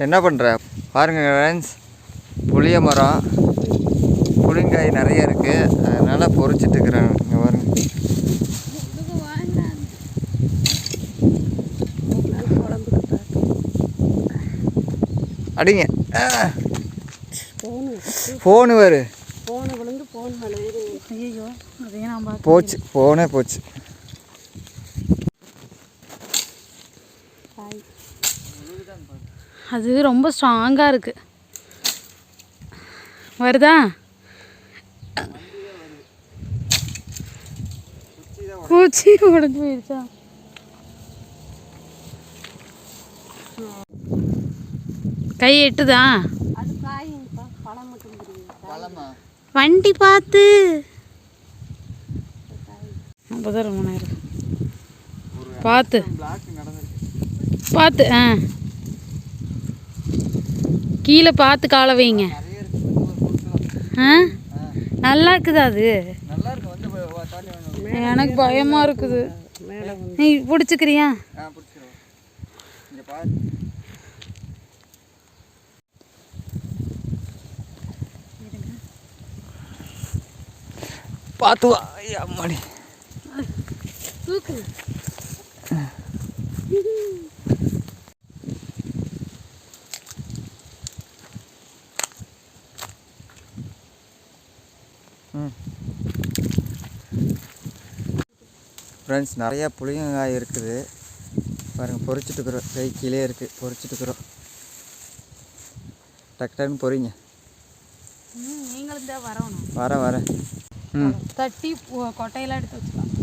என்ன பண்ணுற பாருங்க ஃப்ரெண்ட்ஸ், புளிய மரம் புளிங்காய் நிறைய இருக்குது, அதனால் பொறிச்சிட்டு இருக்கிறாங்க. இங்கே பாருங்க. அடிங்க ஃபோனு வரு போச்சு, ஃபோனே போச்சு. அது ரொம்ப ஸ்ட்ராங்காக இருக்குது. வருதா? பூச்சி உடஞ்சி போயிடுச்சா? கை எட்டுதா? வண்டி பார்த்து அப்போதான் ரொம்ப நேரம் பார்த்து பார்த்து கீழே பார்த்து காலை வைங்க. நல்லா இருக்குதா? அது எனக்கு பயமா இருக்குது. நீ பிடிச்சிக்கிறியா? பார்த்து வா. அம்மாடி தூக்கு. ஃப்ரெண்ட்ஸ், நிறையா புளியங்காய் இருக்குது பாருங்கள். பொறிச்சிட்டுக்கிறோம், கை கீழே இருக்குது, பொறிச்சிட்டுக்கிறோம். டக்குன்னு பொறிங்க. நீங்களும் தான் வரணும். வரேன். தட்டி கொட்டையெல்லாம் எடுத்து வச்சுக்கலாம்.